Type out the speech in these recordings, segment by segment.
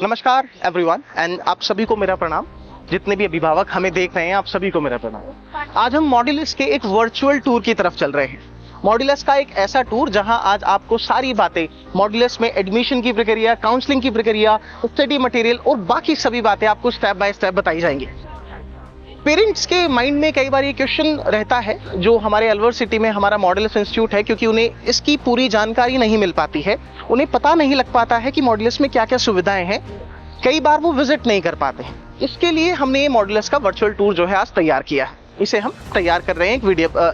नमस्कार everyone and आप सभी को मेरा प्रणाम। जितने भी अभिभावक हमें देख रहे हैं आप सभी को मेरा प्रणाम। आज हम मॉड्यूलस के एक वर्चुअल टूर की तरफ चल रहे हैं। मॉड्यूलस का एक ऐसा टूर जहां आज आपको सारी बातें मॉड्यूलस में एडमिशन की प्रक्रिया, काउंसलिंग की प्रक्रिया, स्टडी मटेरियल और बाकी सभी बातें आपको स्टेप बाय स्टेप बताई जाएंगी। पेरेंट्स के माइंड में कई बार ये क्वेश्चन रहता है जो हमारे अलवर सिटी में हमारा मॉड्यूलस इंस्टीट्यूट है, क्योंकि उन्हें इसकी पूरी जानकारी नहीं मिल पाती है, उन्हें पता नहीं लग पाता है कि मॉड्यूलस में क्या क्या सुविधाएं हैं। कई बार वो विजिट नहीं कर पाते हैं। इसके लिए हमने ये मॉड्यूलस का वर्चुअल टूर जो है आज तैयार किया है। इसे हम तैयार कर रहे हैं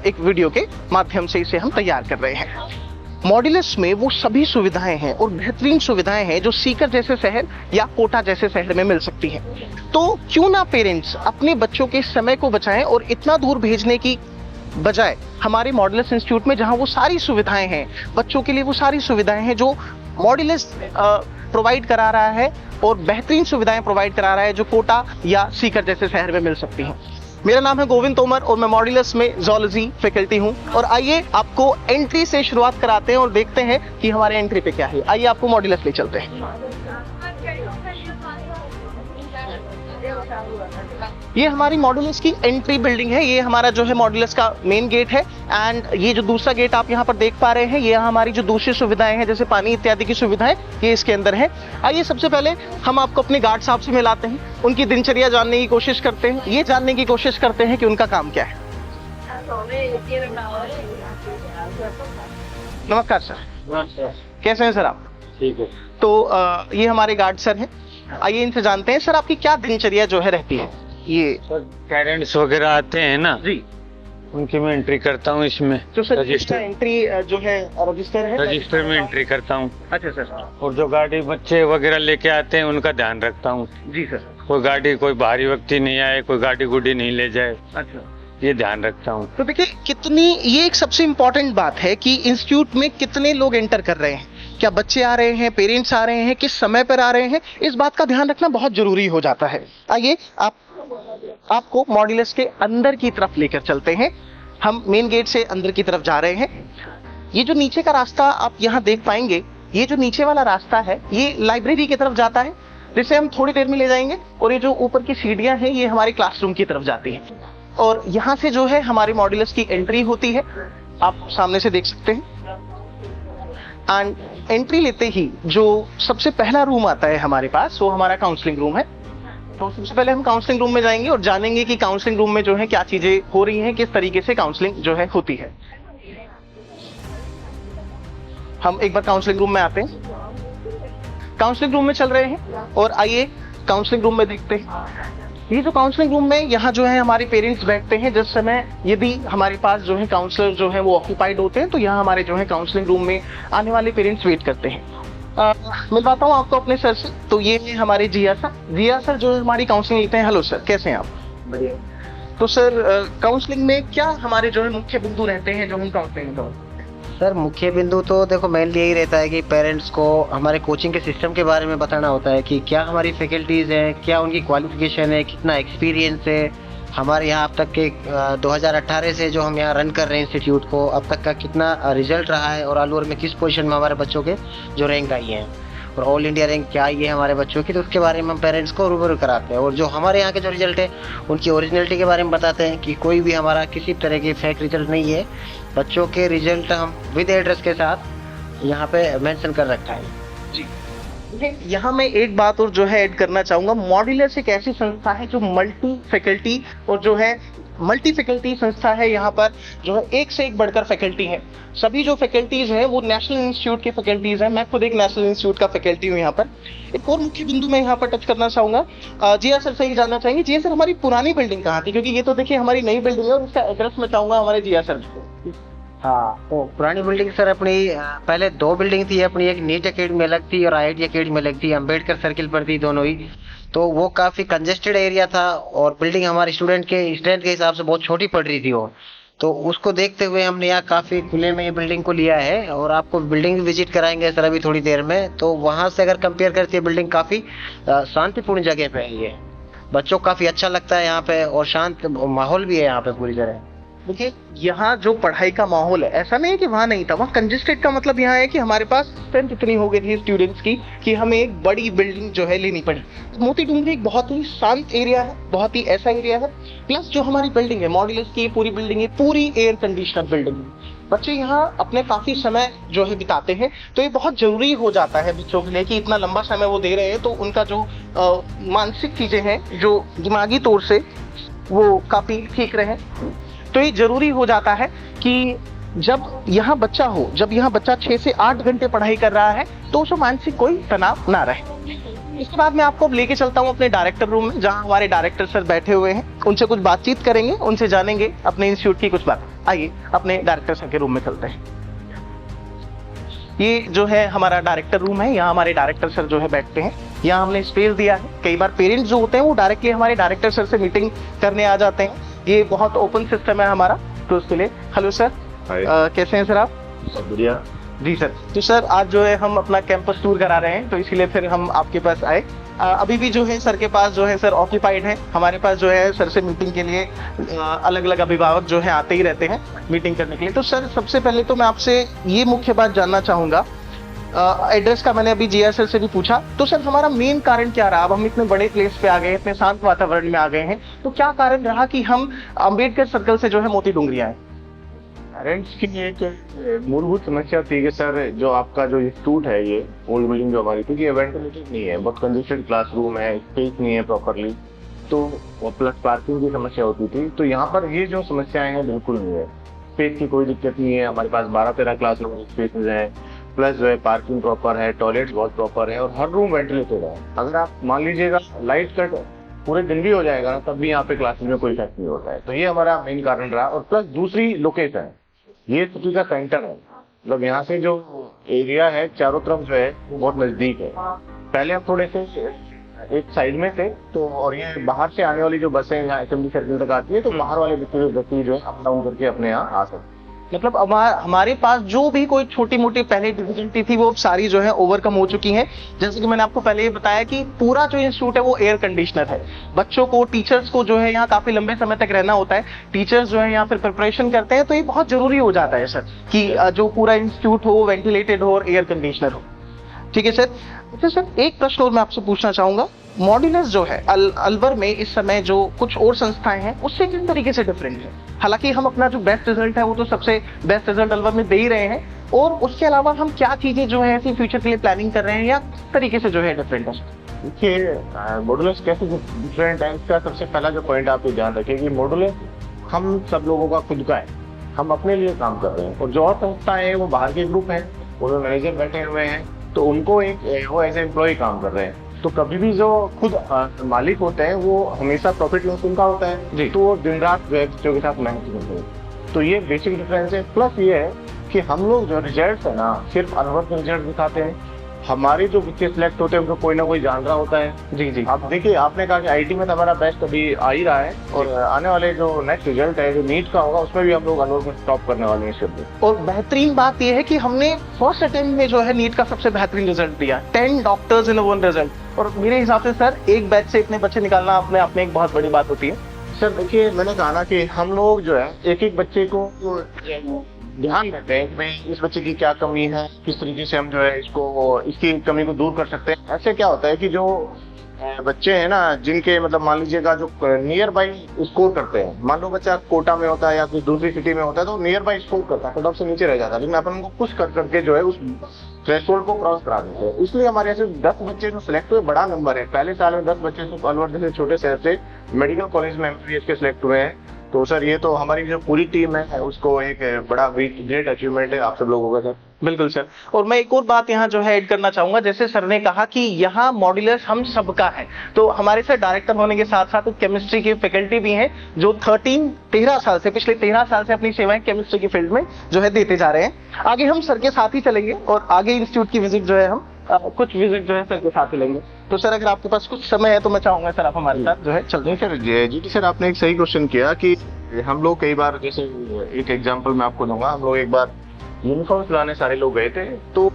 एक वीडियो के माध्यम से इसे हम तैयार कर रहे हैं। मॉड्यूलस में वो सभी सुविधाएं हैं और बेहतरीन सुविधाएं हैं जो सीकर जैसे शहर या कोटा जैसे शहर में मिल सकती हैं। तो क्यों ना पेरेंट्स अपने बच्चों के समय को बचाएं और इतना दूर भेजने की बजाय हमारे मॉड्यूलस इंस्टीट्यूट में जहां वो सारी सुविधाएं हैं, बच्चों के लिए वो सारी सुविधाएं हैं जो मॉड्यूलस प्रोवाइड करा रहा है और बेहतरीन सुविधाएं प्रोवाइड करा रहा है जो कोटा या सीकर जैसे शहर में मिल सकती हैं। मेरा नाम है गोविंद तोमर और मैं मॉड्यूलस में ज़ूलॉजी फैकल्टी हूं। और आइए आपको एंट्री से शुरुआत कराते हैं और देखते हैं कि हमारे एंट्री पे क्या है। आइए आपको मॉड्यूलस ले चलते हैं। ये हमारी मॉड्यूलस की एंट्री बिल्डिंग है। ये हमारा जो है मॉड्यूलस का मेन गेट है एंड ये जो दूसरा गेट आप यहाँ पर देख पा रहे हैं ये हमारी जो दूसरी सुविधाएं हैं जैसे पानी इत्यादि की सुविधाएं ये इसके अंदर है। आइए सबसे पहले हम आपको अपने गार्ड साहब से मिलाते हैं, उनकी दिनचर्या जानने की कोशिश करते हैं, ये जानने की कोशिश करते हैं कि उनका काम क्या है। नमस्कार सर, कैसे हैं सर आप? ठीक है। तो ये हमारे गार्ड सर हैं। आइए इनसे जानते हैं सर आपकी क्या दिनचर्या जो है रहती है। ये सर पेरेंट्स वगैरह आते हैं ना जी, उनकी मैं एंट्री करता हूँ इसमें। तो सर रजिस्टर एंट्री जो है रजिस्टर है, रजिस्टर में एंट्री करता हूँ। अच्छा सर। और जो गाड़ी बच्चे वगैरह लेके आते हैं उनका ध्यान रखता हूँ। जी सर। कोई भारी व्यक्ति नहीं आए, कोई गाड़ी गुडी नहीं ले जाए, अच्छा, ये ध्यान रखता हूँ। तो देखिए कितनी ये एक सबसे इम्पोर्टेंट बात है कि इंस्टीट्यूट में कितने लोग एंटर कर रहे हैं, क्या बच्चे आ रहे हैं, पेरेंट्स आ रहे हैं, किस समय पर आ रहे हैं, इस बात का ध्यान रखना बहुत जरूरी हो जाता है। आइए आपको मॉड्यूलस के अंदर की तरफ लेकर चलते हैं। हम मेन गेट से अंदर की तरफ जा रहे हैं। ये जो नीचे का रास्ता आप यहाँ देख पाएंगे, ये जो नीचे वाला रास्ता है ये लाइब्रेरी की तरफ जाता है, जिसे हम थोड़ी देर में ले जाएंगे। और ये जो ऊपर की सीढ़ियां हैं ये हमारे क्लासरूम की तरफ जाती है और यहाँ से जो है हमारे मॉड्यूलस की एंट्री होती है, आप सामने से देख सकते हैं। एंड एंट्री लेते ही जो सबसे पहला रूम आता है हमारे पास वो हमारा काउंसलिंग रूम है। तो सबसे पहले हम काउंसलिंग रूम में जाएंगे और जानेंगे कि काउंसलिंग रूम में जो है क्या चीजें हो रही हैं, किस तरीके से काउंसलिंग जो है होती है। हम एक बार काउंसलिंग रूम में आते हैं। काउंसलिंग रूम में चल रहे हैं और आइए काउंसलिंग रूम में देखते हैं। ये जो काउंसलिंग रूम में यहाँ जो है हमारे पेरेंट्स बैठते हैं जिस समय यदि हमारे पास जो है काउंसलर जो है वो ऑक्यूपाइड होते हैं, तो यहाँ हमारे जो है काउंसलिंग रूम में आने वाले पेरेंट्स वेट करते हैं। मिलवाता हूँ आपको अपने सर से। तो ये है हमारे जिया सर जो हमारी काउंसलिंग लेते हैं। हेलो सर, कैसे हैं आप? बढ़िया। तो सर काउंसलिंग में क्या हमारे जो है मुख्य बिंदु रहते हैं जो हम काउंसलिंग में? सर मुख्य बिंदु तो देखो मेनली यही रहता है कि पेरेंट्स को हमारे कोचिंग के सिस्टम के बारे में बताना होता है कि क्या हमारी फैकल्टीज़ हैं, क्या उनकी क्वालिफिकेशन है, कितना एक्सपीरियंस है हमारे यहाँ अब तक के 2018 से जो हम यहाँ रन कर रहे हैं इंस्टीट्यूट को, अब तक का कितना रिजल्ट रहा है और अलवर में किस पोजीशन में हमारे बच्चों के जो रैंक आई हैं और ऑल इंडिया रैंक क्या आई है हमारे बच्चों की, तो उसके बारे में हम पेरेंट्स को रूबरू कराते हैं। और जो हमारे यहाँ के जो रिजल्ट है उनकी ओरिजिनलिटी के बारे में बताते हैं कि कोई भी हमारा किसी तरह की फेक रिजल्ट नहीं है। बच्चों के रिजल्ट हम विद एड्रेस के साथ यहाँ पे मेंशन कर रखा है। जी, यहाँ मैं एक बात और जो है ऐड करना चाहूँगा। मॉड्यूलस एक ऐसी संस्था है जो मल्टी फैकल्टी और जो है मल्टी फैकल्टी संस्था है। यहाँ पर जो है एक से एक बढ़कर फैकल्टी है। सभी जो फैकल्टीज हैं वो नेशनल इंस्टीट्यूट की फैकल्टीज हैं। मैं खुद एक नेशनल इंस्टीट्यूट का फैकल्टी हूँ यहाँ पर। एक और मुख्य बिंदु मैं यहाँ पर टच करना चाहूँगा। जिया सर से ही जानना चाहेंगे, जिया सर हमारी पुरानी बिल्डिंग कहाँ थी? क्योंकि ये तो देखिए हमारी नई बिल्डिंग है और उसका एड्रेस मैं चाहूँगा हमारे जिया सर को। हाँ, तो पुरानी बिल्डिंग सर अपनी पहले 2 बिल्डिंग थी अपनी, एक नीट अकेडमी अलग थी और IIT अकेडमी अलग थी, अम्बेडकर सर्किल पर थी दोनों ही। तो वो काफ़ी कंजेस्टेड एरिया था और बिल्डिंग हमारे स्टूडेंट के स्ट्रेंथ के हिसाब से बहुत छोटी पड़ रही थी वो। तो उसको देखते हुए हमने यहाँ काफ़ी खुले में ये बिल्डिंग को लिया है और आपको बिल्डिंग विजिट कराएंगे सर अभी थोड़ी देर में। तो वहाँ से अगर कंपेयर करती है बिल्डिंग काफ़ी शांतिपूर्ण जगह पे है ये। बच्चों को काफ़ी अच्छा लगता है यहाँ पे और शांत माहौल भी है यहाँ पे पूरी तरह। देखिए यहाँ जो पढ़ाई का माहौल है, ऐसा नहीं है कि वहाँ नहीं था, वहाँ कंजेस्टेड का मतलब यहाँ है कि हमारे पास स्ट्रेंथ इतनी हो गई थी स्टूडेंट्स की कि हमें एक बड़ी बिल्डिंग जो है लेनी पड़ी। मोती डूंगरी एक बहुत ही शांत एरिया है, बहुत ही ऐसा एरिया है, प्लस जो हमारी बिल्डिंग है मॉड्यूलस की पूरी बिल्डिंग है, पूरी एयर कंडीशनर बिल्डिंग है। बच्चे यहाँ अपने काफी समय जो है बिताते हैं, तो ये बहुत जरूरी हो जाता है बच्चों के लिए कि इतना लंबा समय वो दे रहे हैं, तो उनका जो मानसिक चीजें हैं, जो दिमागी तौर से वो काफी ठीक रहे। तो ये जरूरी हो जाता है कि जब यहाँ बच्चा हो, जब यहाँ बच्चा 6 से 8 घंटे पढ़ाई कर रहा है, तो उसको मानसिक कोई तनाव ना रहे। इसके बाद मैं आपको अब लेके चलता हूँ अपने डायरेक्टर रूम में, जहाँ हमारे डायरेक्टर सर बैठे हुए हैं, उनसे कुछ बातचीत करेंगे, उनसे जानेंगे अपने इंस्टीट्यूट की कुछ बात। आइए अपने डायरेक्टर सर के रूम में चलते हैं। ये जो है हमारा डायरेक्टर रूम है, यहाँ हमारे डायरेक्टर सर जो है बैठते हैं। यहाँ हमने स्पेस दिया है, कई बार पेरेंट्स जो होते हैं वो डायरेक्टली हमारे डायरेक्टर सर से मीटिंग करने आ जाते हैं। ये बहुत ओपन सिस्टम है हमारा, तो उसके लिए हेलो सर, कैसे हैं सर आप? सब बढ़िया जी सर। तो सर आज जो है हम अपना कैंपस टूर करा रहे हैं, तो इसीलिए फिर हम आपके पास आए। अभी भी जो है सर के पास जो है सर ऑक्यूपाइड है, हमारे पास जो है सर से मीटिंग के लिए अलग अलग अभिभावक जो है आते ही रहते हैं मीटिंग करने के लिए। तो सर सबसे पहले तो मैं आपसे ये मुख्य बात जानना चाहूँगा, एड्रेस का मैंने अभी जीआर सर से भी पूछा, तो सर हमारा मेन कारण क्या रहा? अब हम इतने बड़े प्लेस पे आ गए, इतने शांत वातावरण में आ गए हैं, तो क्या कारण रहा कि हम अम्बेडकर सर्कल से जो है मोती डूंगरी आए? पेरेंट्स की एक मूलभूत समस्या थी कि सर जो आपका जो इंस्टीट्यूट है, ये ओल्ड बिल्डिंग जो हमारी, क्योंकि ये वेंटिलेटेड नहीं है, बहुत कंजेस्टेड क्लासरूम है, स्पेस नहीं है प्रॉपरली, तो प्लस पार्किंग की समस्या होती थी। तो यहाँ पर ये जो समस्याएं हैं बिल्कुल नहीं है, स्पेस की कोई दिक्कत नहीं है, हमारे पास 12-13 क्लासरूम स्पेसेज हैं, प्लस जो है पार्किंग प्रॉपर है, टॉयलेट्स बहुत प्रॉपर है और हर रूम वेंटिलेटेड है। अगर आप मान लीजिएगा लाइट कट पूरे दिन भी हो जाएगा ना, तब भी यहाँ पे क्लासरूम में कोई इफेक्ट नहीं होता है। तो ये हमारा मेन कारण रहा। और प्लस दूसरी लोकेशन, ये सिटी का सेंटर है, मतलब यहाँ से जो एरिया है चारों तरफ जो है वो बहुत नजदीक है। पहले हम थोड़े से एक साइड में थे, तो और ये बाहर से आने वाली जो बसें यहाँ असेंबली सर्किल तक आती है, तो बाहर वाले व्यक्ति जो है अप डाउन करके अपने यहाँ आ सकते हैं। मतलब हमारे पास जो भी कोई छोटी मोटी पहले डिफिकल्टी थी वो सारी जो है ओवरकम हो चुकी हैं। जैसे कि मैंने आपको पहले ही बताया कि पूरा जो इंस्टीट्यूट है वो एयर कंडीशनर है। बच्चों को, टीचर्स को जो है यहाँ काफी लंबे समय तक रहना होता है, टीचर्स जो है यहाँ फिर प्रिपरेशन करते हैं, तो ये बहुत जरूरी हो जाता है सर कि जो पूरा इंस्टीट्यूट हो वेंटिलेटेड हो और एयर कंडीशनर हो। ठीक है सर। अच्छा सर, एक प्रश्न और मैं आपसे पूछना चाहूंगा, मॉड्यूलस जो है अलवर में इस समय जो कुछ और संस्थाएं हैं उससे किस तरीके से डिफरेंट है? हालांकि हम अपना जो बेस्ट रिजल्ट है वो तो सबसे बेस्ट रिजल्ट अलवर में दे ही रहे हैं, और उसके अलावा हम क्या चीजें जो है ऐसी फ्यूचर के लिए प्लानिंग कर रहे हैं या किस तरीके से जो है डिफरेंट है? देखिए मॉड्यूलस कैसे डिफरेंट है, इसका सबसे पहला जो पॉइंट आप ये ध्यान रखें कि मॉड्यूलस हम सब लोगों का खुद का है, हम अपने लिए काम कर रहे हैं। और जो और संस्थाएं हैं वो बाहर के ग्रुप हैं, उनमें मैनेजर बैठे हुए हैं, तो उनको वो एज ए एम्प्लॉय काम कर रहे हैं। तो कभी भी जो खुद मालिक होते हैं वो हमेशा प्रॉफिट लॉस उनका होता है, तो वो दिन रात बच्चों के साथ मेहनत करते हैं। तो ये बेसिक डिफरेंस है। प्लस ये है कि हम लोग जो रिजल्ट है ना, सिर्फ अनुभव के रिजल्ट दिखाते हैं, हमारे जो बच्चे सिलेक्ट होते हैं उनको कोई ना कोई जान रहा होता है। जी जी। आप देखिए, आपने कहा कि आईटी में तो हमारा बेस्ट अभी आ ही रहा है, और आने वाले जो नेक्स्ट रिजल्ट है जो नीट का होगा उसमें भी हम लोग अनुभव में टॉप करने वाले हैं शब्द। और बेहतरीन बात यह है कि हमने फर्स्ट अटेम्प्ट में जो है नीट का सबसे बेहतरीन रिजल्ट दिया, 10 डॉक्टर्स इन वन रिजल्ट। और मेरे हिसाब से सर एक बैच से इतने बच्चे निकालना अपने आप में एक बहुत बड़ी बात होती है। सर देखिए, मैंने कहा ना कि हम लोग जो है एक एक बच्चे को ध्यान देते हैं कि भाई इस बच्चे की क्या कमी है, किस तरीके से हम जो है इसकी कमी को दूर कर सकते हैं। ऐसे क्या होता है कि जो बच्चे हैं ना, जिनके मतलब मान लीजिएगा जो नियर बाई स्कोर करते हैं, मान लो बच्चा कोटा में होता है या कोई दूसरी सिटी में होता है, तो नियर बाई स्कोर करता है, कट ऑफ से नीचे रह जाता है, लेकिन अपन उनको पुश कर करके जो है उस थ्रेशोल्ड को क्रॉस करा देते हैं। इसलिए हमारे ऐसे 10 बच्चे जो सिलेक्ट हुए, बड़ा नंबर है। पहले साल में 10 बच्चे तो अलवर जैसे छोटे शहर से मेडिकल कॉलेज में MBBS के सिलेक्ट हुए हैं। तो सर ये तो हमारी जो पूरी टीम है उसको एक बड़ा ग्रेट अचीवमेंट है आप सब लोगों का सर। बिल्कुल सर। और मैं एक और बात यहाँ जो है ऐड करना चाहूंगा, जैसे सर ने कहा कि यहाँ मॉड्यूलस हम सबका है, तो हमारे सर डायरेक्टर होने के साथ साथ केमिस्ट्री की फैकल्टी भी हैं जो 13 साल से, पिछले 13 साल से अपनी सेवाएं केमिस्ट्री की फील्ड में जो है देते जा रहे हैं। आगे हम सर के साथ ही चलेंगे और आगे इंस्टीट्यूट की विजिट जो है हम कुछ विजिट जो है सर के साथ ही लेंगे। तो सर अगर आपके पास कुछ समय है तो मैं चाहूंगा सर आप हमारे साथ जो है चल दें। सर जी सर, आपने एक सही क्वेश्चन किया कि हम लोग कई बार, जैसे एक एग्जांपल मैं आपको दूंगा, हम लोग एक बार यूनिफॉर्म्स लाने सारे लोग गए थे, तो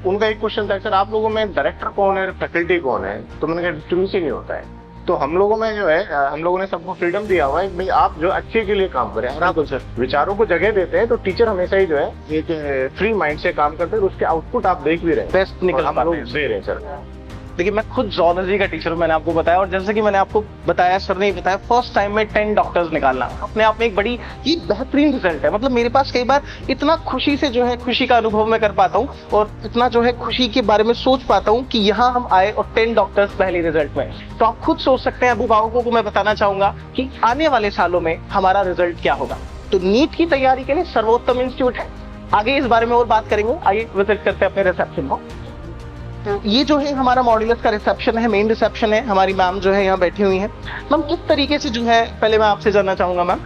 उनका एक क्वेश्चन था, सर आप लोगों में डायरेक्टर कौन है, फैकल्टी कौन है? तो मैंने कहा डिस्ट्रीब्यूशन ही होता है। तो हम लोगों में जो है हम लोगों ने सबको फ्रीडम दिया हुआ है कि भाई आप जो अच्छे के लिए काम करें, और आप विचारों को जगह देते हैं, तो टीचर हमेशा ही जो है एक फ्री माइंड से काम करते हैं, और उसके आउटपुट आप देख भी रहे हैं, बेस्ट निकल हम पाते लोग हैं। दे रहे हैं सर। देखिए मैं खुद जूलॉजी का टीचर हूं, मैंने आपको बताया, और जैसे कि मैंने आपको बताया, सर ने बताया, फर्स्ट टाइम में 10 डॉक्टर्स निकालना अपने आप में एक बड़ी ये बेहतरीन रिजल्ट है। मतलब मेरे पास कई बार इतना खुशी से जो है खुशी का अनुभव मैं कर पाता हूँ, और इतना जो है खुशी के बारे में सोच पाता हूँ कि यहाँ हम आए और 10 डॉक्टर्स पहले रिजल्ट में। तो आप खुद सोच सकते हैं, अभिभावकों को मैं बताना चाहूंगा कि आने वाले सालों में हमारा रिजल्ट क्या होगा। तो नीट की तैयारी के लिए सर्वोत्तम इंस्टीट्यूट है। आगे इस बारे में और बात करेंगे, आइए विजिट करते हैं अपने रिसेप्शन को। तो ये जो है हमारा मॉड्यूलस का रिसेप्शन है, मेन रिसेप्शन है। हमारी मैम जो है यहाँ बैठी हुई हैं। मैम किस तरीके से जो है, पहले मैं आपसे जानना चाहूंगा मैम,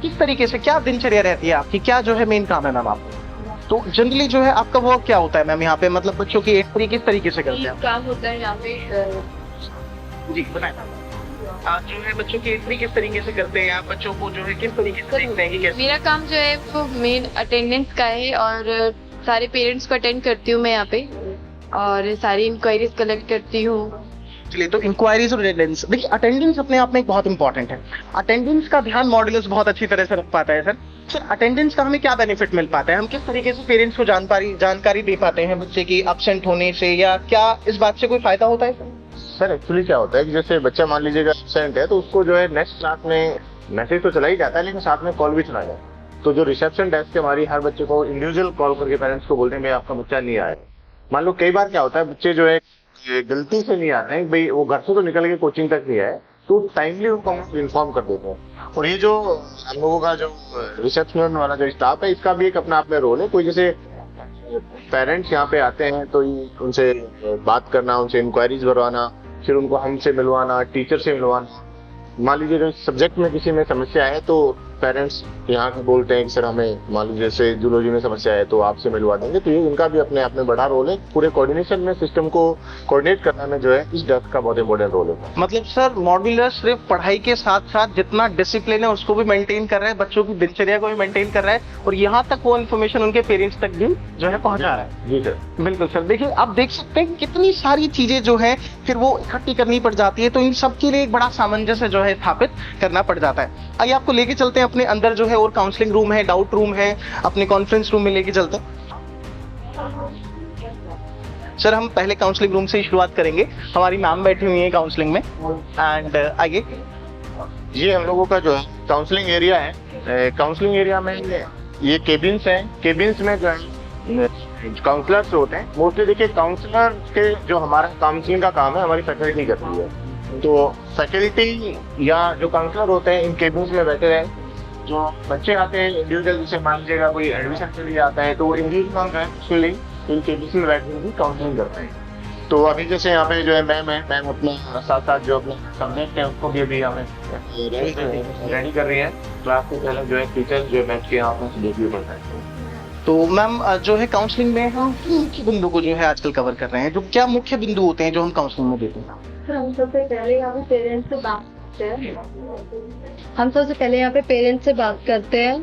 किस तरीके से क्या दिनचर्या रहती है आपकी, क्या जो है मेन काम है मैम आपको? तो जनरली जो है आपका वर्क क्या होता है मैम यहाँ पे, मतलब बच्चों की एंट्री किस तरीके से करते हैं आप? काम होता है यहाँ पे जी बताएं। जो है बच्चों की एंट्री किस तरीके से करते हैं आप, बच्चों को जो है किस तरीके से देखते हैं कि कैसे? मेरा काम जो है वो मेन अटेंडेंस का है, और सारे पेरेंट्स को अटेंड करती हूँ मैं यहाँ पे, और सारी इंक्वायरीज कलेक्ट करती हूँ। चलिए, तो इंक्वायरीज और अटेंडेंस, देखिए अटेंडेंस अपने आप में एक बहुत इंपॉर्टेंट है। अटेंडेंस का ध्यान मॉड्यूलस बहुत अच्छी तरह से रख पाता है सर। सर अटेंडेंस का हमें क्या बेनिफिट मिल पाता है, हम किस तरीके से पेरेंट्स को जानकारी दे पाते हैं बच्चे की एब्सेंट होने से, या क्या इस बात से कोई फायदा होता है सर? सर एक्चुअली क्या होता है कि जैसे बच्चा मान लीजिएगा एब्सेंट है, तो उसको जो है नेक्स्ट क्लास में मैसेज तो चला ही जाता है, लेकिन साथ में कॉल भी चला जाता है। तो जो रिसेप्शन डेस्क है हमारी, हर बच्चे को इंडिविजुअल कॉल करके पेरेंट्स को बोलते हैं भाई आपका बच्चा नहीं आया। मान लो कई बार क्या होता है, बच्चे जो है गलती से नहीं आते हैं, भाई वो घर से तो निकल के कोचिंग तक नहीं आए, तो टाइमली उनको इन्फॉर्म कर देते हैं। और ये जो हम लोगों का जो रिसेप्शन वाला जो स्टाफ है, इसका भी एक अपना आप में रोल है। कोई जैसे पेरेंट्स यहाँ पे आते हैं तो उनसे बात करना, उनसे इंक्वायरीज भरवाना, फिर उनको हमसे मिलवाना, टीचर से मिलवाना। मान लीजिए जो सब्जेक्ट में किसी में समस्या है तो पेरेंट्स यहाँ के बोलते हैं कि सर हमें मान लीजिए जैसे जूलॉजी में समस्या है तो आपसे मिलवा देंगे। तो ये इनका भी अपने आप में बड़ा रोल है। पूरे कोऑर्डिनेशन में, सिस्टम को कोऑर्डिनेट करने में जो है इस डेस्क का बहुत इंपॉर्टेंट रोल है। मतलब सर मॉड्यूलस सिर्फ पढ़ाई के साथ साथ जितना डिसिप्लिन है उसको भी मेंटेन कर रहा है, बच्चों की दिनचर्या को भी मेंटेन कर रहा है, और यहाँ तक वो इन्फॉर्मेशन उनके पेरेंट्स तक भी जो है पहुंचा रहा है। जी सर, बिल्कुल सर। देखिए आप देख सकते हैं कितनी सारी चीजें जो है फिर वो इकट्ठी करनी पड़ जाती है, तो इन सब के लिए एक बड़ा सामंजस्य जो है स्थापित करना पड़ जाता है। आइए आपको लेके चलते हैं अपने अंदर, जो है और काउंसलिंग रूम है, डाउट रूम है, अपने कॉन्फ्रेंस रूम में लेके चलते हैं। सर हम पहले काउंसलिंग रूम से ही शुरुआत करेंगे। हमारी मैम बैठी हुई है काउंसलिंग में, एंड आइए। ये हम लोगों का जो है काउंसलिंग एरिया है। काउंसलिंग एरिया में ये केबिन्स हैं। केबिन्स में जो है काउंसलर्स होते हैं। मोस्टली देखिए काउंसलर के जो हमारा काउंसलिंग का काम है हमारी फैकल्टी करती है। तो फैकल्टी या जो काउंसलर होते हैं इन केबिन्स में बैठे हैं। जो बच्चे आते हैं इंडिविजुअल, जैसे मान लीजिएगा कोई एडमिशन के लिए आता है तो वो इंडिविजुअल जो इन केबिन्स में बैठ कर काउंसलिंग करते हैं। तो अभी जैसे यहाँ पे जो है मैम अपने साथ साथ जो अपने सब्जेक्ट है उसको भी अभी हमें रेडी कर रही है। क्लास के पहले जो है टीचर जो बैठ के यहाँ पे सब्जेक्ट भी पढ़ता है। तो मैम जो है काउंसलिंग में हम मुख्य बिंदु को जो है आजकल कवर कर रहे हैं। जो क्या मुख्य बिंदु होते हैं जो हम काउंसलिंग में देते हैं? हम सबसे पहले यहाँ पे पेरेंट्स से बात करते हैं। हम सबसे पहले यहाँ पे पेरेंट्स से बात करते हैं,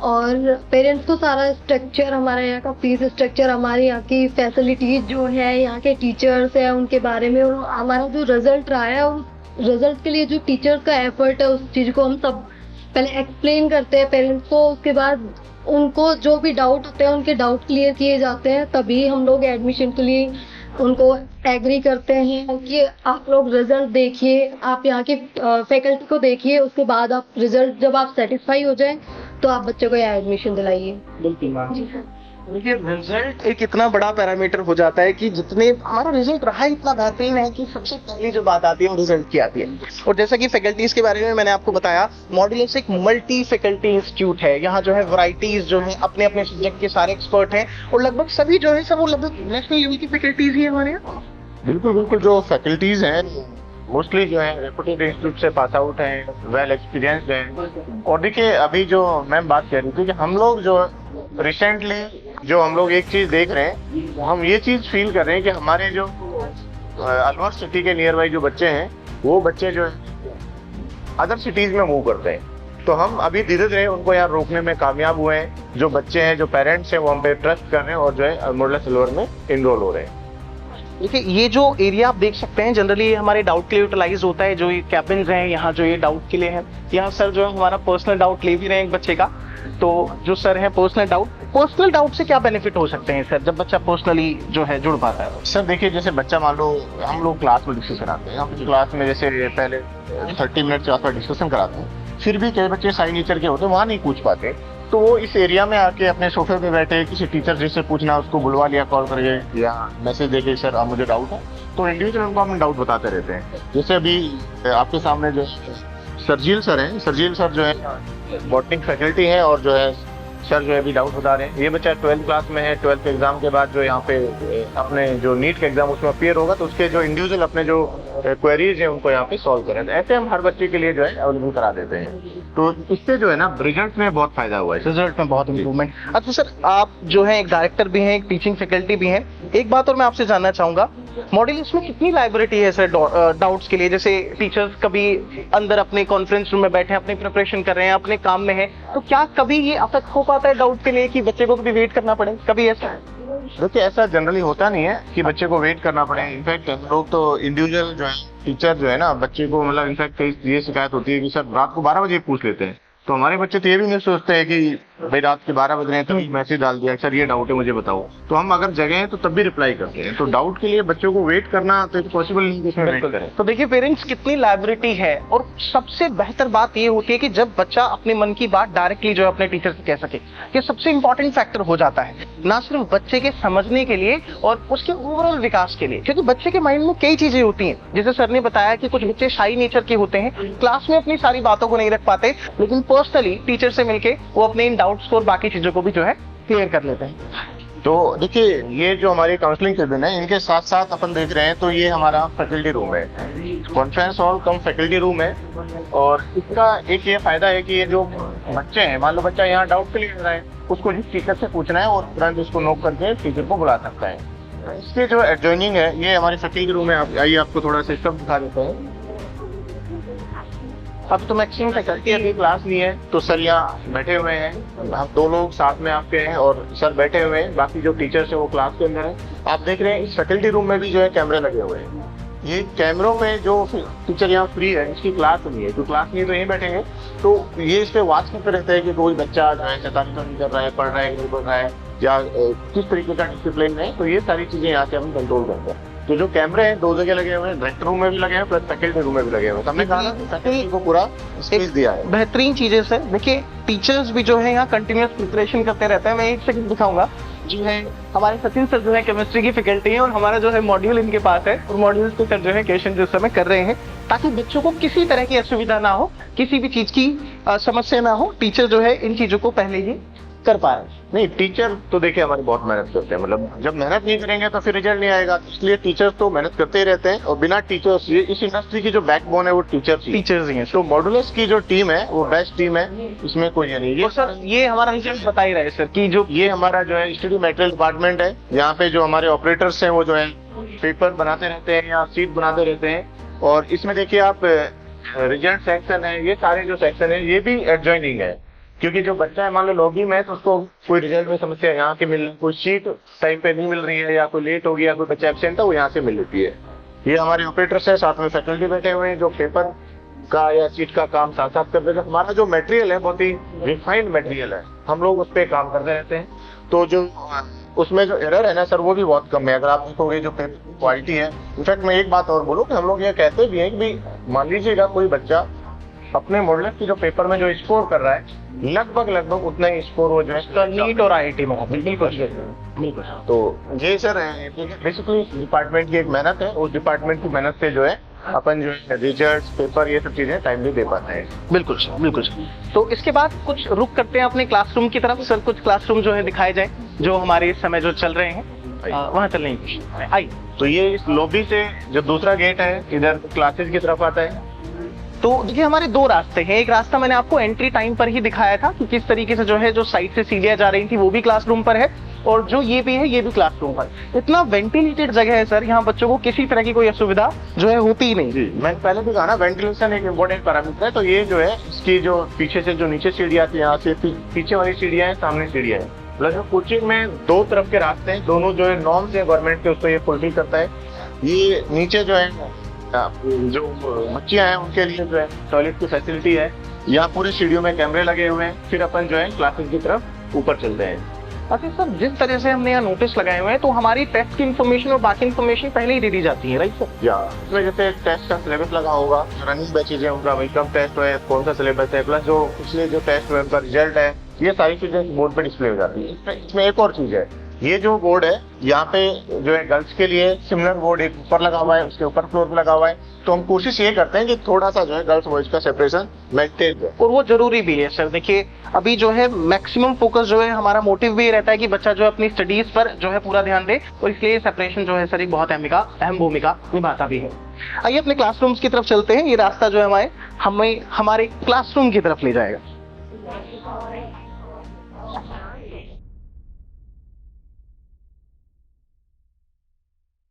और पेरेंट्स को सारा स्ट्रक्चर, हमारे यहाँ का फीस स्ट्रक्चर, हमारे यहाँ की फैसिलिटीज जो है, यहाँ के टीचर्स हैं उनके बारे में, और हमारा जो रिजल्ट रहा है उस रिजल्ट के लिए जो टीचर्स का एफर्ट है उस चीज़ को हम सब पहले एक्सप्लेन करते हैं पेरेंट्स को। उसके बाद उनको जो भी डाउट होते हैं उनके डाउट क्लियर किए जाते हैं, तभी हम लोग एडमिशन के लिए उनको एग्री करते हैं कि आप लोग रिजल्ट देखिए, आप यहाँ की फैकल्टी को देखिए, उसके बाद आप रिजल्ट जब आप सेटिस्फाई हो जाए तो आप बच्चों को यहाँ एडमिशन दिलाइए। बिल्कुल। देखिए रिजल्ट एक इतना बड़ा पैरामीटर हो जाता है कि जितने हमारा रिजल्ट रहा इतना बेहतरीन है कि सबसे पहली जो बात आती है वो रिजल्ट की आती है। और जैसा कि फैकल्टीज के बारे में मैंने आपको बताया, मॉड्यूलस एक मल्टी फैकल्टी इंस्टीट्यूट है। यहाँ जो है वैरायटीज जो है अपने अपने सब्जेक्ट के सारे एक्सपर्ट हैं, और लगभग सभी जो है सब वो लगभग नेशनल लेवल की फैकल्टीज ही है हमारे यहाँ। बिल्कुल बिल्कुल। जो फैकल्टीज हैं मोस्टली जो है रेपुटेड इंस्टीट्यूट से पास आउट हैं, वेल एक्सपीरियंस्ड हैं। और देखिए अभी जो मैम बात कर रही थी कि हम लोग जो रिसेंटली जो हम लोग एक चीज देख रहे हैं, हम ये चीज फील कर रहे हैं कि हमारे जो अलवर सिटी के नियर बाई जो बच्चे हैं वो बच्चे जो है अदर सिटीज में मूव करते हैं। तो हम अभी धीरे धीरे उनको यहाँ रोकने में कामयाब हुए हैं। जो बच्चे हैं, जो पेरेंट्स हैं, वो हम पे ट्रस्ट कर रहे हैं और जो है मॉड्यूलस अलवर में इनरोल हो रहे हैं। देखिए ये जो एरिया आप देख सकते हैं जनरली ये हमारे डाउट के लिए यूटिलाइज होता है। जो ये कैबिन्स हैं यहाँ जो ये डाउट के लिए है, यहाँ सर जो है हमारा पर्सनल डाउट ले भी रहे हैं एक बच्चे का। तो जो सर है पर्सनल डाउट से क्या बेनिफिट हो सकते हैं सर, जब बच्चा पर्सनली जो है जुड़ पाता है? सर देखिए, जैसे बच्चा मान लो हम लोग क्लास में डिस्कशन कराते हैं, हम क्लास में जैसे पहले 30 मिनट के आसपास डिस्कशन कराते हैं, फिर भी कई बच्चे साई नेचर के होते हैं, वहाँ नहीं पूछ पाते। तो वो इस एरिया में आके अपने सोफे पे बैठे किसी टीचर जिससे पूछना उसको बुलवा लिया कॉल करके या मैसेज देके, सर अब मुझे डाउट है, तो इंडिविजुअल उनको अपने डाउट बताते रहते हैं। जैसे अभी आपके सामने जो सरजील सर हैं, सरजील सर जो है बॉटनिक फैकल्टी है और जो है सर जो है अभी डाउट बता रहे हैं। ये बच्चा 12th क्लास में है, 12th एग्जाम के बाद जो यहाँ पे अपने जो नीट का एग्जाम उसमें अपीयर होगा, तो उसके जो इंडिविजुअल अपने जो क्वेरीज हैं उनको यहाँ पे सॉल्व करें। तो ऐसे हम हर बच्चे के लिए जो है अवेलेबल करा देते हैं। तो इससे जो है ना रिजल्ट में बहुत फायदा हुआ है, रिजल्ट में बहुत इंप्रूवमेंट। अच्छा सर, आप जो है एक डायरेक्टर भी हैं, एक टीचिंग फैकल्टी भी हैं, एक बात और मैं आपसे जानना चाहूंगा, मॉड्यूलस में कितनी लाइब्रेरी है सर डाउट्स के लिए? जैसे टीचर्स कभी अंदर अपने कॉन्फ्रेंस रूम में बैठे हैं, अपनी प्रिपरेशन कर रहे हैं, अपने काम में है, तो क्या कभी ये अफेक्ट हो पाता है डाउट के लिए कि बच्चे को कभी वेट करना पड़े? कभी ऐसा? देखिए ऐसा जनरली होता नहीं है कि बच्चे को वेट करना पड़े। इनफैक्ट हम लोग तो इंडिविजुअल जो है टीचर जो है ना बच्चे को, मतलब इनफैक्ट ये शिकायत होती है कि सर रात को 12 बजे पूछ लेते हैं, तो हमारे बच्चे तो ये भी नहीं सोचते हैं कि भाई रात के 12 बज रहे हैं तभी मैसेज डाल दिया सर ये डाउट है मुझे बताओ, तो हम अगर जगह हैं तो तब भी रिप्लाई करते हैं। तो डाउट के लिए बच्चों को वेट करना तो पॉसिबल नहीं है, वेट करें। तो देखिए पेरेंट्स कितनी लाइब्रेरी है, और सबसे बेहतर बात ये होती है कि जब बच्चा अपने मन की बात डायरेक्टली जो है अपने टीचर से कह सके, ये सबसे इंपॉर्टेंट फैक्टर हो जाता है, ना सिर्फ बच्चे के समझने के लिए और उसके ओवरऑल विकास के लिए। क्योंकि बच्चे के माइंड में कई चीजें होती हैं, जैसे सर ने बताया कि कुछ बच्चे शाई नेचर के होते हैं, क्लास में अपनी सारी बातों को नहीं रख पाते, लेकिन पर्सनली टीचर से मिलके वो अपने इन डाउट्स को और बाकी चीजों को भी जो है क्लियर कर लेते हैं। तो देखिए ये जो हमारी काउंसलिंग केबिन है, इनके साथ साथ अपन देख रहे हैं तो ये हमारा फैकल्टी रूम है, कॉन्फ्रेंस हॉल कम फैकल्टी रूम है। और इसका एक ये फायदा है कि ये जो बच्चे हैं, मान लो बच्चा यहाँ डाउट के लिए आ रहा है, उसको जिस टीचर से पूछना है और तुरंत उसको नोट करके टीचर को बुला सकता है। इसके जो एडजॉइनिंग है ये हमारी फैकल्टी रूम है। आइए आपको थोड़ा सिस्टम दिखा देते हैं। अब तो मैक्सिमम फैकल्टी अभी क्लास नहीं है, तो सर यहाँ बैठे हुए हैं, हम 2 लोग साथ में आपके हैं और सर बैठे हुए हैं, बाकी जो टीचर्स है वो क्लास के अंदर है। आप देख रहे हैं इस फैकल्टी रूम में भी जो है कैमरे लगे हुए हैं। ये कैमरों में जो टीचर यहाँ फ्री है, इसकी क्लास नहीं है, तो क्लास नहीं है तो यहीं बैठेंगे, तो ये इस पे वॉच करते रहते हैं कि कोई बच्चा जो है शैतानी तो नहीं कर रहा है, पढ़ रहा है नहीं पढ़ रहा है, या किस तरीके का डिसिप्लिन है। तो ये सारी चीजें यहाँ से हम कंट्रोल करते हैं। तो जो कैमरे हैं 2 जगह लगे हुए हैं, डायरेक्टर रूम में भी लगे हैं प्लस फैकल्टी रूम में भी लगे हुए हैं। हमने कहा फैकल्टी को पूरा स्पेस दिया है। बेहतरीन चीजें सर, देखिए टीचर्स भी जो है यहाँ कंटिन्यूअस प्रिपरेशन करते रहते हैं। मैं एक सेकंड दिखाऊंगा, जो है हमारे सचिन सर जो है केमिस्ट्री की फैकल्टी है और हमारा जो है मॉड्यूल इनके पास है, और मॉड्यूल्स के सर जो है क्वेश्चन जिस समय कर रहे हैं, ताकि बच्चों को किसी तरह की असुविधा ना हो, किसी भी चीज की समस्या ना हो, टीचर जो है इन चीजों को पहले ही कर पाए। नहीं, टीचर तो देखिए हमारे बहुत मेहनत करते हैं, मतलब जब मेहनत नहीं करेंगे तो फिर रिजल्ट नहीं आएगा, इसलिए टीचर्स तो मेहनत करते ही रहते हैं। और बिना टीचर्स, ये इस इंडस्ट्री की जो बैकबोन है वो टीचर्स ही हैं। तो मॉड्यूलस की जो टीम है वो बेस्ट टीम है, इसमें कोई नहीं। ये सर ये हमारा रिजल्ट बता ही रहे सर कि जो ये हमारा जो है स्टडी मटेरियल डिपार्टमेंट है, यहाँ पे जो हमारे ऑपरेटर्स हैं वो जो है पेपर बनाते रहते हैं या सीट बनाते रहते हैं। और इसमें देखिए आप रिजल्ट सेक्शन है, ये सारे जो सेक्शन है ये भी एडजॉइनिंग है, क्योंकि जो बच्चा है मान लो लॉगी में है तो उसको कोई रिजल्ट में समस्या यहाँ के मिल, कोई शीट टाइम पे नहीं मिल रही है या कोई लेट हो गया, कोई बच्चा एब्सेंट है, वो यहाँ से मिल लेती है। ये हमारे ऑपरेटर्स है, साथ में फैकल्टी बैठे हुए हैं जो पेपर का या शीट का काम साथ साथ करते हैं। हमारा जो मटेरियल है बहुत ही रिफाइंड मटेरियल है, हम लोग उस पर काम करते रहते हैं। तो जो उसमें जो एरर है ना सर वो भी बहुत कम है। अगर आप देखोगे जो पेपर क्वालिटी है, इनफैक्ट मैं एक बात और बोलूँ कि हम लोग ये कहते भी हैं कि मान लीजिएगा कोई बच्चा अपने मॉडल की जो पेपर में जो स्कोर कर रहा है लगभग उतना ही स्कोर हो जो है नीट और IIT में बिल्कुल। तो ये सर बेसिकली डिपार्टमेंट की एक मेहनत है, उस डिपार्टमेंट की मेहनत से जो है अपन जो है रिजल्ट पेपर ये सब चीजें टाइमली दे पाते हैं। बिल्कुल सर, बिल्कुल सर। तो इसके बाद कुछ रुक करते हैं अपने क्लासरूम की तरफ। सर कुछ क्लासरूम जो है दिखाए जाए जो हमारे इस समय जो चल रहे हैं, वहाँ चलने की आई। तो ये इस लॉबी से जो दूसरा गेट है इधर क्लासेस की तरफ आता है। तो देखिए हमारे 2 रास्ते हैं। एक रास्ता मैंने आपको एंट्री टाइम पर ही दिखाया था कि किस तरीके से जो है जो साइड से सीढ़ियां जा रही थी वो भी क्लासरूम पर है, और जो ये भी है ये भी क्लासरूम पर। इतना वेंटिलेटेड जगह है सर, यहाँ बच्चों को किसी तरह की कोई असुविधा जो है होती ही नहीं। जी, मैं पहले भी कहा ना वेंटिलेशन एक इम्पोर्टेंट पैरामीटर है। तो ये जो है इसकी जो पीछे से जो नीचे सीढ़ियां आती है, यहाँ से पीछे वाली सीढ़ियां हैं, सामने सीढ़ियां हैं। मतलब कोचिंग में 2 तरफ के रास्ते हैं, दोनों जो है नॉर्म्स है गवर्नमेंट के, उसको ये फुलफिल करता है। ये नीचे जो है जो बच्चियां हैं उनके लिए जो है टॉयलेट की फैसिलिटी है। यहाँ पूरी सीढ़ियों में कैमरे लगे हुए हैं। फिर अपन जो है क्लासेस की तरफ ऊपर चलते हैं। अच्छा सर, जिस तरह से हमने यहाँ नोटिस लगाए हुए हैं तो हमारी टेस्ट की इन्फॉर्मेशन और बाकी इन्फॉर्मेशन पहले ही दे दी जाती है, राइट सर? या इसमें जैसे टेस्ट का सिलेबस लगा होगा, रनिंग बैचेज है उनका, वही कब टेस्ट है, कौन सा सिलेबस है, प्लस जो पिछले जो टेस्ट है उनका रिजल्ट है, ये सारी चीजें बोर्ड पे डिस्प्ले हो जाती है। इसमें एक और चीज है, ये जो बोर्ड है यहाँ पे जो है गर्ल्स के लिए सिमिलर बोर्ड एक ऊपर लगा हुआ है, उसके ऊपर फ्लोर पे लगा हुआ है। तो हम कोशिश ये करते हैं कि थोड़ा सा जो है गर्ल्स बॉयज का सेपरेशन मेंटेन हो, और वो जरूरी भी है सर। देखिए अभी जो है मैक्सिमम फोकस जो है हमारा मोटिव भी ये रहता है कि बच्चा जो है अपनी स्टडीज पर जो है पूरा ध्यान दे, और इसलिए सेपरेशन जो है सर एक बहुत अहम भूमिका निभाता भी है। आइए अपने क्लासरूम्स की तरफ चलते हैं। ये रास्ता जो है हमें हमारे क्लासरूम की तरफ ले जाएगा।